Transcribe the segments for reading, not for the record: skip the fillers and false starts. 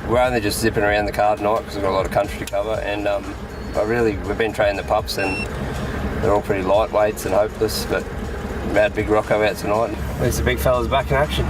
we're only just zipping around the car tonight because we've got a lot of country to cover, and we've been training the pups and they're all pretty lightweights and hopeless, but we had Big Rocco out tonight. At least the big fella's back in action.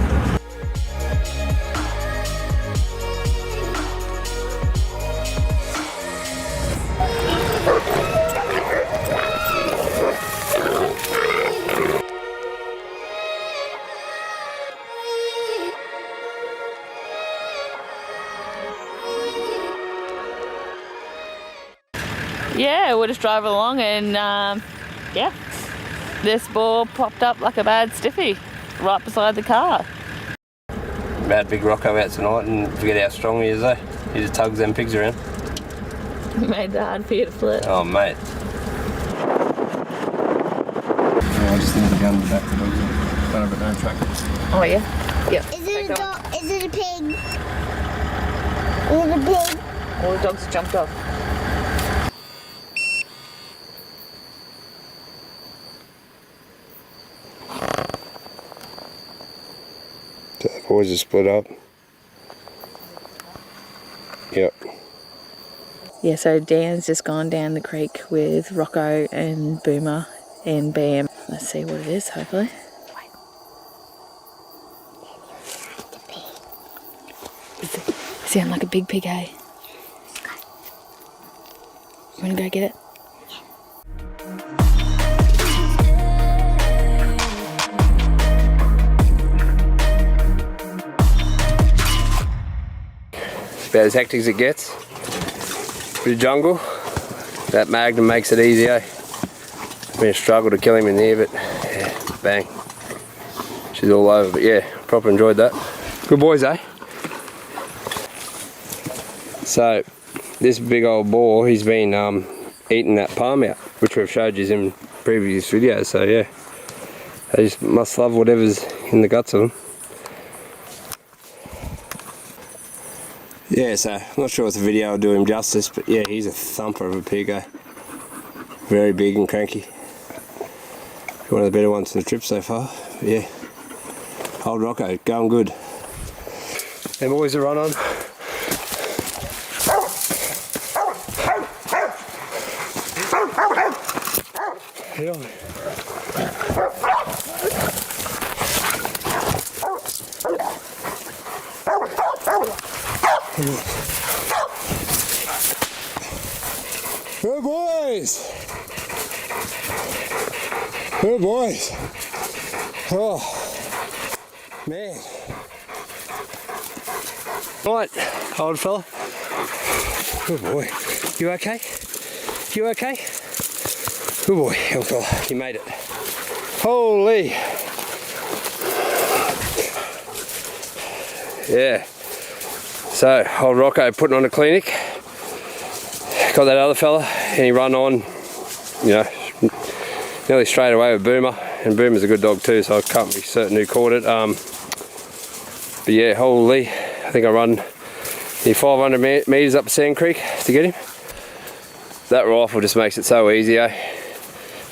Yeah, we're just driving along and yeah, this boar popped up like a bad stiffy right beside the car. We had Big Rocco out tonight and forget how strong he is though. He just tugs them pigs around. Made it hard for you to flip. Oh mate. Oh, I just need to go in the back of the dogs. Don't have a no track. Oh yeah? Yep. Is it a dog? Is it a pig? Is it a pig? All the dogs jumped off. So the boys are split up. Yep. Yeah, so Dan's just gone down the creek with Rocco and Boomer and Bam. Let's see what it is, hopefully. Sound like a big pig, eh? Wanna go get it? About as hectic as it gets. Bit of jungle. That Magnum makes it easy, eh? It's been a struggle to kill him in there, but yeah, bang. She's all over, but yeah, proper enjoyed that. Good boys, eh? So, this big old boar, he's been eating that palm out, which we've showed you in previous videos, so yeah. They just must love whatever's in the guts of them. Yeah, so I'm not sure if the video will do him justice, but yeah, he's a thumper of a pig, eh? Very big and cranky. One of the better ones in the trip so far, but yeah. Old Rocco, going good. Them boys are run on. Yeah. Good boys! Good boys! Oh, man. Right, old fella. Good boy. You okay? You okay? Good boy, old fella. You made it. Holy! Yeah. So, old Rocco putting on a clinic. Got that other fella, and he run on, you know, nearly straight away with Boomer. And Boomer's a good dog too, so I can't be certain who caught it. But yeah, holy, I think I run near 500 metres up Sand Creek to get him. That rifle just makes it so easy, eh?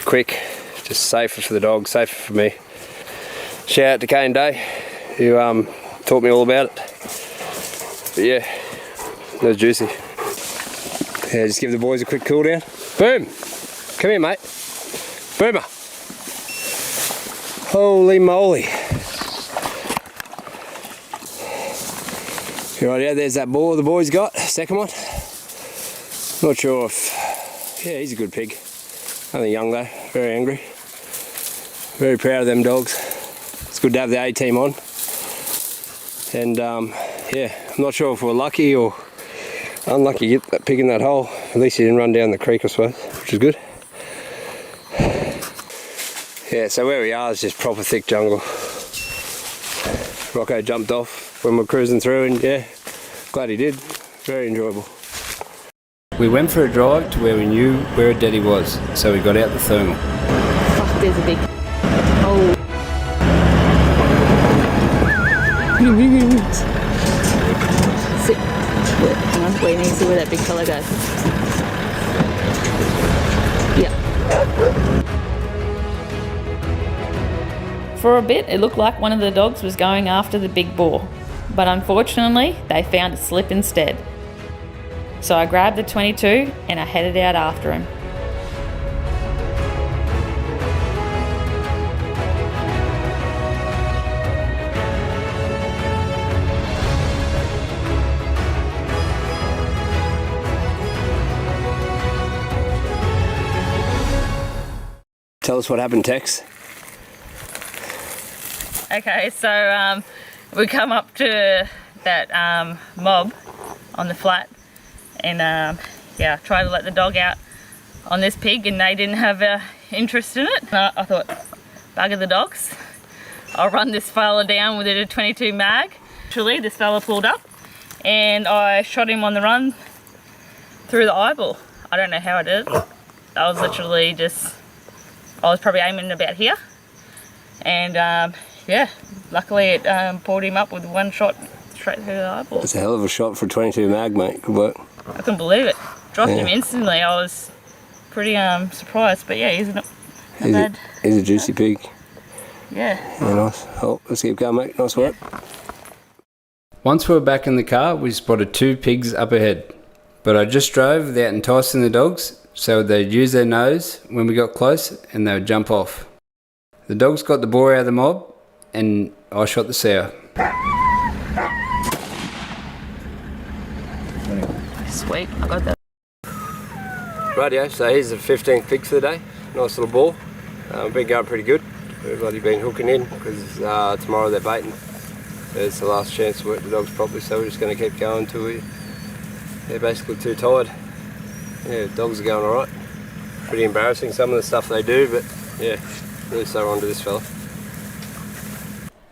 Quick, just safer for the dog, safer for me. Shout out to Kane Day, who taught me all about it. But yeah, that was juicy. Yeah, just give the boys a quick cool down. Boom! Come here, mate. Boomer! Holy moly! Rightio, there's that boar the boys got, second one. Not sure if... yeah, he's a good pig. Only young though, very angry. Very proud of them dogs. It's good to have the A-team on. And yeah, I'm not sure if we're lucky or unlucky to get that pig in that hole. At least he didn't run down the creek, I suppose, which is good. Yeah, so where we are is just proper thick jungle. Rocco jumped off when we're cruising through, and yeah, glad he did. Very enjoyable. We went for a drive to where we knew where Daddy was, so we got out the thermal. Fuck, there's a big... oh. Sit. Hang on, wait, you need to see where that big fella goes. Yeah. For a bit, it looked like one of the dogs was going after the big boar, but unfortunately they found a slip instead. So I grabbed the 22 and I headed out after him. Tell us what happened, Tex. Okay, so we come up to that mob on the flat and yeah, try to let the dog out on this pig, and they didn't have interest in it. I thought, bugger the dogs, I'll run this fella down with a 22 mag. Actually, this fella pulled up and I shot him on the run through the eyeball. I don't know how I did it. I was literally just, I was probably aiming about here, and yeah, luckily it pulled him up with one shot straight through the eyeball. That's a hell of a shot for 22 mag, mate. Good work. I couldn't believe it. Dropped him instantly. I was pretty surprised, but yeah, he's not bad. He's a juicy pig. Yeah. Yeah, nice. Oh, let's keep going, mate. Nice work. Once we were back in the car, we spotted 2 pigs up ahead. But I just drove without enticing the dogs, so they'd use their nose when we got close and they would jump off. The dogs got the boar out of the mob and I shot the sow. Sweet, I got that. Rightio, so here's the 15th pig for the day. Nice little ball. Been going pretty good. We've bloody been hooking in because tomorrow they're baiting. It's the last chance to work the dogs properly, so we're just going to keep going until they're basically too tired. Yeah, dogs are going alright. Pretty embarrassing some of the stuff they do, but yeah, really so on to this fella.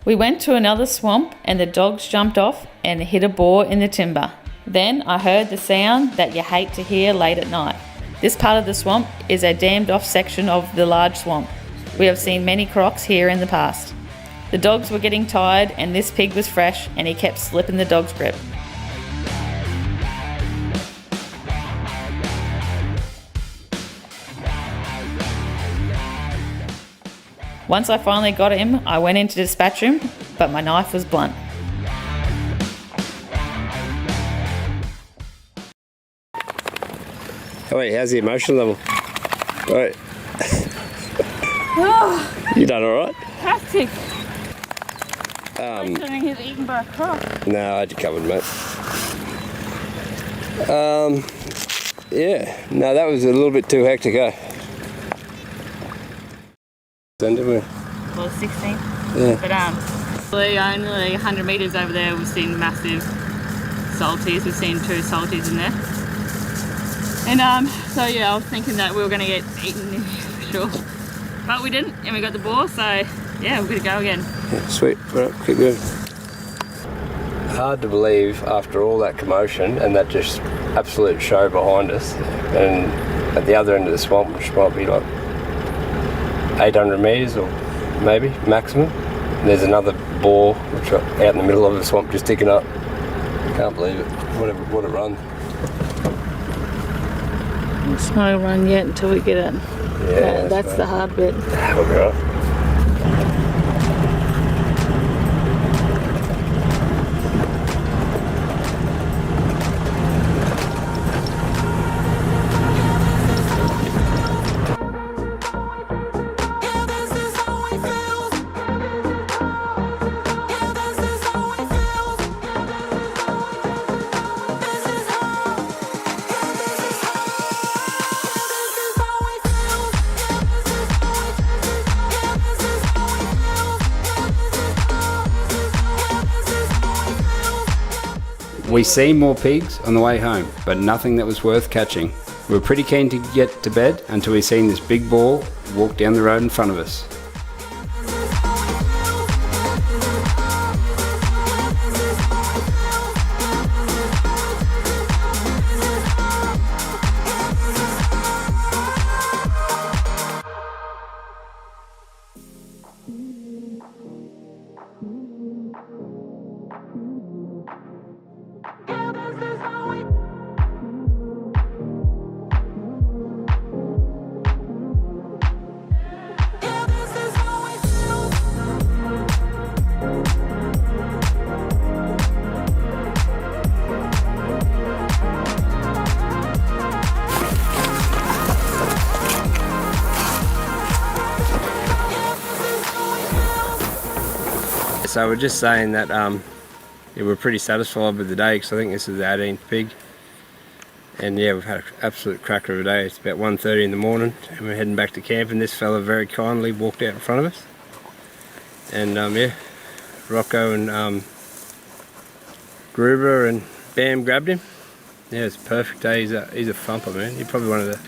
We went to another swamp and the dogs jumped off and hit a boar in the timber. Then I heard the sound that you hate to hear late at night. This part of the swamp is a dammed off section of the large swamp. We have seen many crocs here in the past. The dogs were getting tired and this pig was fresh and he kept slipping the dog's grip. Once I finally got him, I went in to dispatch him, but my knife was blunt. Oh wait, how's the emotion level? Right. Oh, You done alright? hectic. Considering he's eaten by a croc. No, I had you covered, mate. Yeah, no, that was a little bit too hectic, eh? Then, didn't we? Well, 16. Yeah. But only 100 metres over there we've seen massive salties. We've seen 2 salties in there. And so yeah, I was thinking that we were going to get eaten for sure. But we didn't, and we got the boar, so yeah, we're going to go again. Yeah, sweet. Right, keep going. Hard to believe after all that commotion and that just absolute show behind us, and at the other end of the swamp, which might be like 800 metres or maybe maximum, and there's another boar which are out in the middle of the swamp just ticking up. Can't believe it. What a run. It's no run yet until we get it. Yeah, that's right. the hard bit. We'll be right. We see more pigs on the way home, but nothing that was worth catching. We were pretty keen to get to bed until we seen this big boar walk down the road in front of us. so we're just saying that yeah, we're pretty satisfied with the day because I think this is the 18th pig. And yeah, we've had an absolute cracker of a day. It's about 1:30 in the morning and we're heading back to camp, and this fella very kindly walked out in front of us. And yeah, Rocco and Gruber and Bam grabbed him. Yeah, it's a perfect day. He's a thumper, man. He's probably one of the...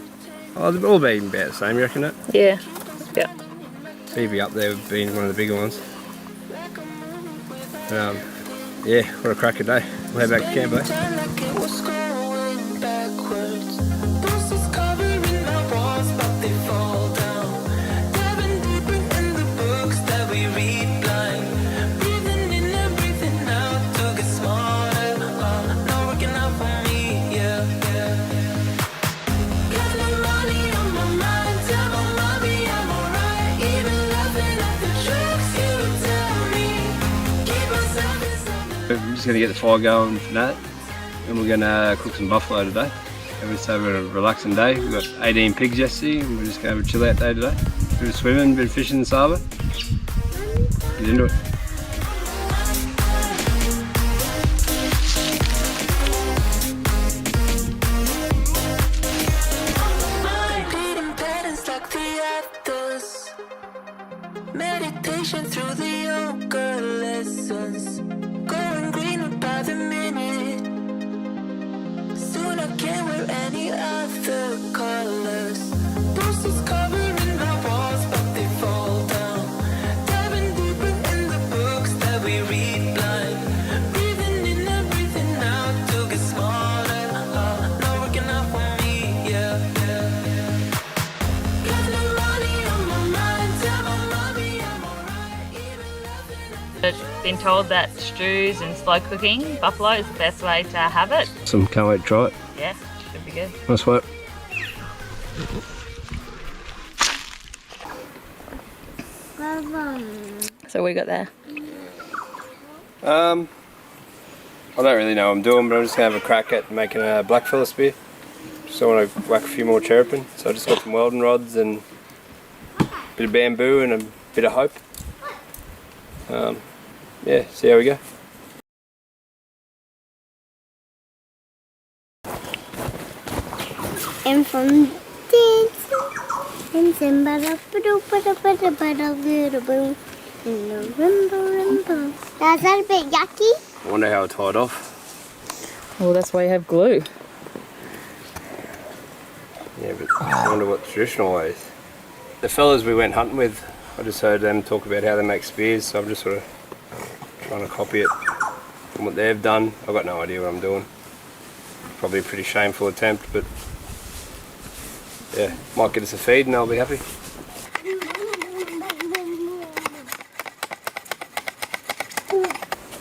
Oh, they've all been about the same, you reckon that? Yeah. Yep. He'd be up there being one of the bigger ones. Yeah, what a cracker day. We'll head back to camp, eh? I'm just going to get the fire going for that, and we're going to cook some buffalo today. And we're just having a relaxing day. We've got 18 pigs yesterday, and we're just going to have a chill out day today. Bit of swimming, bit of fishing in the harbour. Get into it. Meditation through the yoga lessons, going greener by the minute. Soon I can't wear any other colors. Bruises covering my walls, but they fall down. Diving deeper in the books that we read blind. Breathing in and breathing out to get smarter. Not working out for me, yeah. Got no money on my mind, tell my mommy I'm alright. Been told that stews and slow cooking buffalo is the best way to have it. Awesome, can't wait to try it. Yeah, should be good. Nice work. So what you got there? I don't really know what I'm doing, but I'm just going to have a crack at making a blackfella spear. Just want to whack a few more chirruping. So I just got some welding rods and a bit of bamboo and a bit of hope. Yeah, see how we go. And from dancing, That's that a bit yucky? I wonder how it's tied off. Well, that's why you have glue. Yeah, but I wonder what the traditional way is. The fellas we went hunting with, I just heard them talk about how they make spears, so I'm just sort of trying to copy it from what they've done. I've got no idea what I'm doing. Probably a pretty shameful attempt, but yeah, might get us a feed and I'll be happy.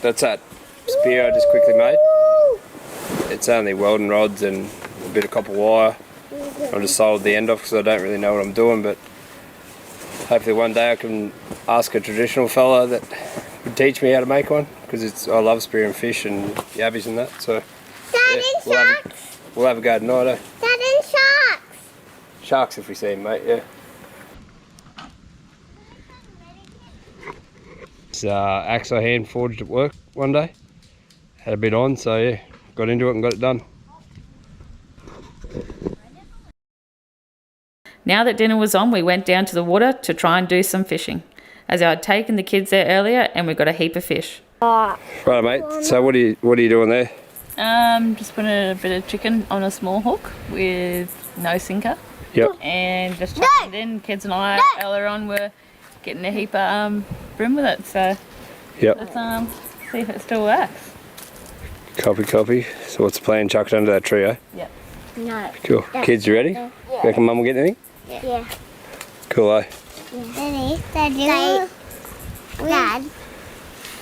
That's that spear I just quickly made. It's only welding rods and a bit of copper wire. I just soldered the end off because I don't really know what I'm doing, but hopefully one day I can ask a traditional fella that would teach me how to make one, because I love spearing fish and yabbies and that. So Dad, yeah, and sharks. we'll have a go tonight, eh? Dad, and sharks. Sharks if we see them, mate, yeah. It's axe I hand forged at work one day. Had a bit on, so yeah, got into it and got it done. Now that dinner was on, we went down to the water to try and do some fishing, as I had taken the kids there earlier and we got a heap of fish. Right, mate. So what are you doing there? Just putting a bit of chicken on a small hook with no sinker. Yep. And just chucking it in. Kids and I earlier on were getting a heap of brim with it, so yep. let's see if it still works. Copy. So what's the plan? Chuck it under that tree, eh? Yep. No. Cool. Kids, you ready? Yeah. Reckon Mum will get anything? Yeah. Cool, eh? Dad,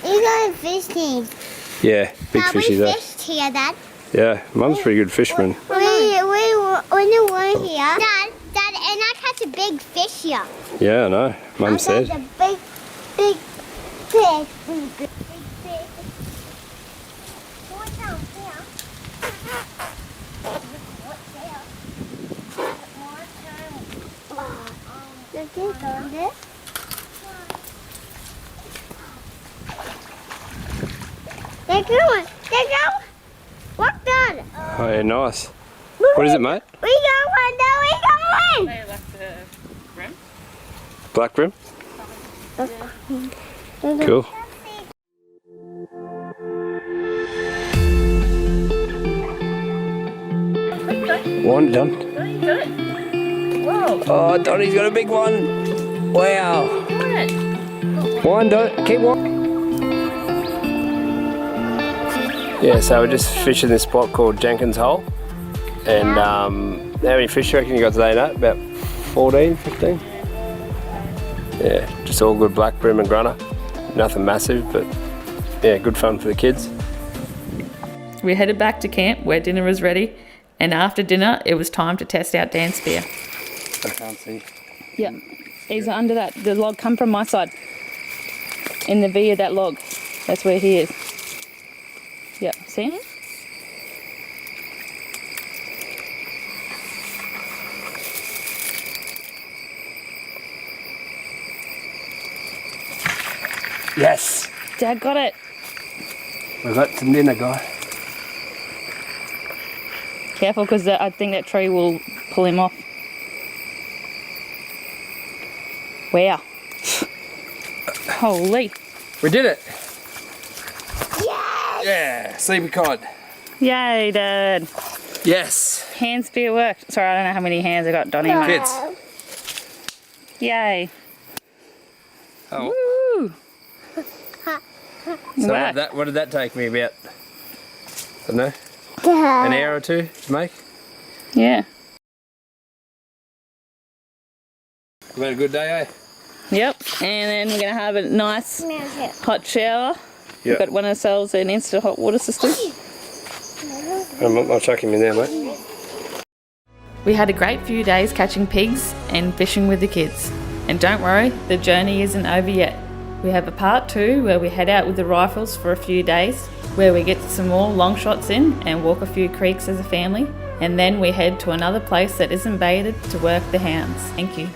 you going fishing? Yeah, big Dad, fishies we there. fished here, Dad. Yeah, Mum's a pretty good fisherman. When you were here, Dad, and I caught a big fish here. Yeah, I know. Mum said. I caught a big fish. What's down here? What's there? Look at this. Come on, let's go. Walk down. Oh yeah, nice. What is it, mate? We going, now we going. They like the rim. Black rim? Cool. One done. Donnie, got it. Whoa. Oh, Donnie's got a big one. Wow. What? One, Don. Keep one. Yeah, so we're just fishing this spot called Jenkins Hole. And how many fish do you reckon you got today, Nat? About 14, 15? Yeah, just all good black brim and grunner. Nothing massive, but yeah, good fun for the kids. We headed back to camp where dinner was ready, and after dinner it was time to test out Dan's spear. I can't see. Yeah, he's under that. The log come from my side. In the V of that log. That's where he is. Yeah, see him? Yes! Dad got it. We've got some dinner, guys. Careful, because I think that tree will pull him off. Wow. Holy. We did it! Yeah! Sleepy cod. Yay, Dad. Yes! Hand spear worked. Sorry, I don't know how many hands I got, Donnie. Kids. Yay. Oh. Woo. So Wow. what did that take me about? I don't know. An hour or two to make? Yeah. We've had a good day, eh? Yep. And then we're going to have a nice hot shower. Yeah. We've got one ourselves an instant hot water system. I'll chuck him in there, mate. We had a great few days catching pigs and fishing with the kids. And don't worry, the journey isn't over yet. We have a part 2 where we head out with the rifles for a few days, where we get some more long shots in and walk a few creeks as a family, and then we head to another place that isn't baited to work the hounds. Thank you.